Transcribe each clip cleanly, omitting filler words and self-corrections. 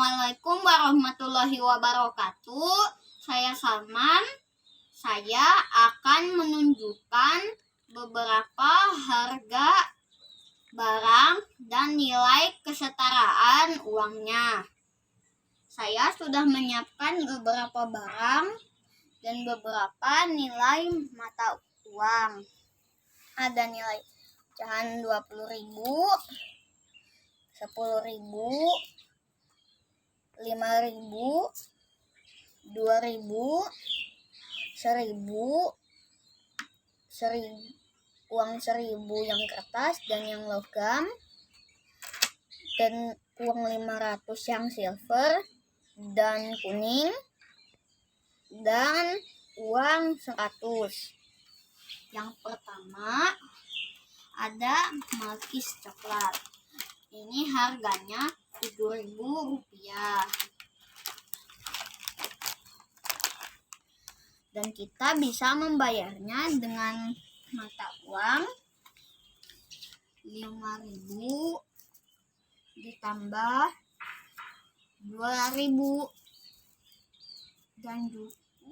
Assalamualaikum warahmatullahi wabarakatuh. Saya Salman. Saya akan menunjukkan beberapa harga barang dan nilai kesetaraan uangnya. Saya sudah menyiapkan beberapa barang dan beberapa nilai mata uang. Ada nilai pecahan 20.000, 10.000, 5.000, 2.000, 1.000, uang 1.000 yang kertas dan yang logam, dan uang 500 yang silver dan kuning, dan uang 100. Yang pertama ada Malkis coklat. Ini harganya Rp7.000. Dan kita bisa membayarnya dengan mata uang 5.000 ditambah 2.000,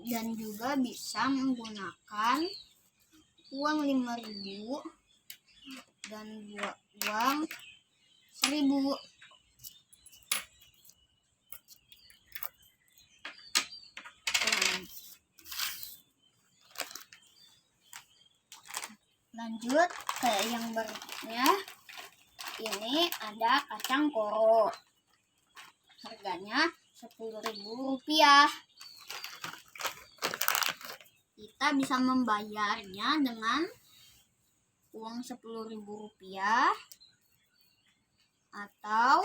dan juga bisa menggunakan uang 5.000 dan uang 1.000. Lanjut ke yang berikutnya. Ini ada kacang koro. Harganya Rp10.000. Kita bisa membayarnya dengan uang Rp10.000 atau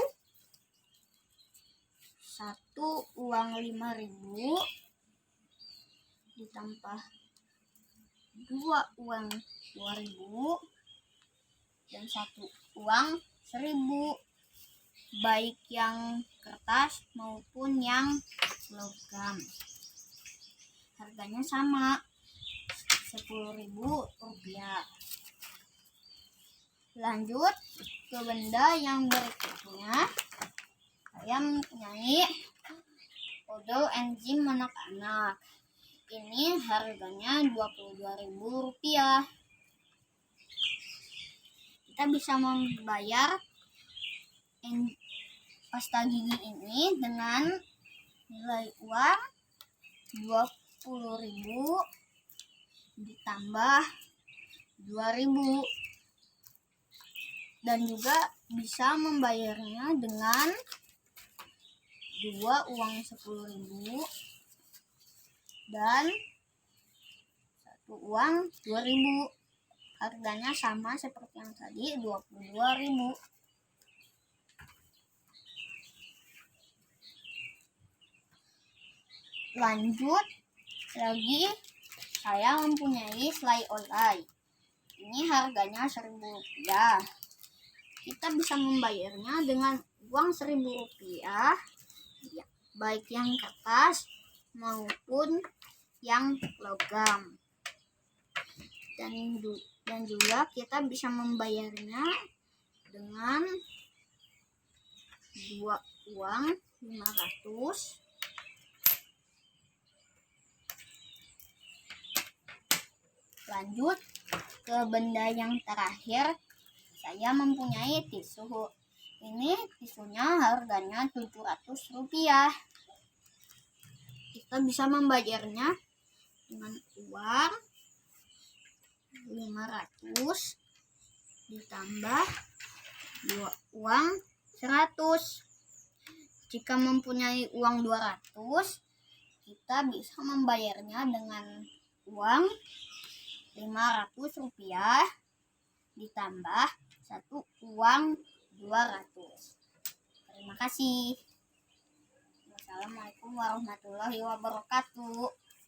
satu uang 5.000 ditambah 2 uang 2.000 dan 1 uang 1.000, baik yang kertas maupun yang logam. Harganya sama, Rp10.000. Lanjut ke benda yang berikutnya. Saya mempunyai odol enzim anak-anak. Ini harganya Rp22.000. Kita bisa membayar pasta gigi ini dengan nilai uang Rp20.000 ditambah 2.000, dan juga bisa membayarnya dengan 2 uang 10.000 dan 1 uang 2.000. Harganya sama seperti yang tadi, Rp22.000. Lanjut lagi, saya mempunyai selai olai. Ini harganya Rp1.000. Kita bisa membayarnya dengan uang Rp1.000, baik yang kertas maupun yang logam. Dan juga kita bisa membayarnya dengan 2 uang 500 Lanjut ke benda yang terakhir, saya mempunyai tisu. Ini tisunya harganya Rp700. Kita bisa membayarnya dengan uang 500 ditambah 2 uang 100. Jika mempunyai uang 200, kita bisa membayarnya dengan uang Rp500 ditambah 1 uang 200. Terima kasih. Wassalamualaikum warahmatullahi wabarakatuh.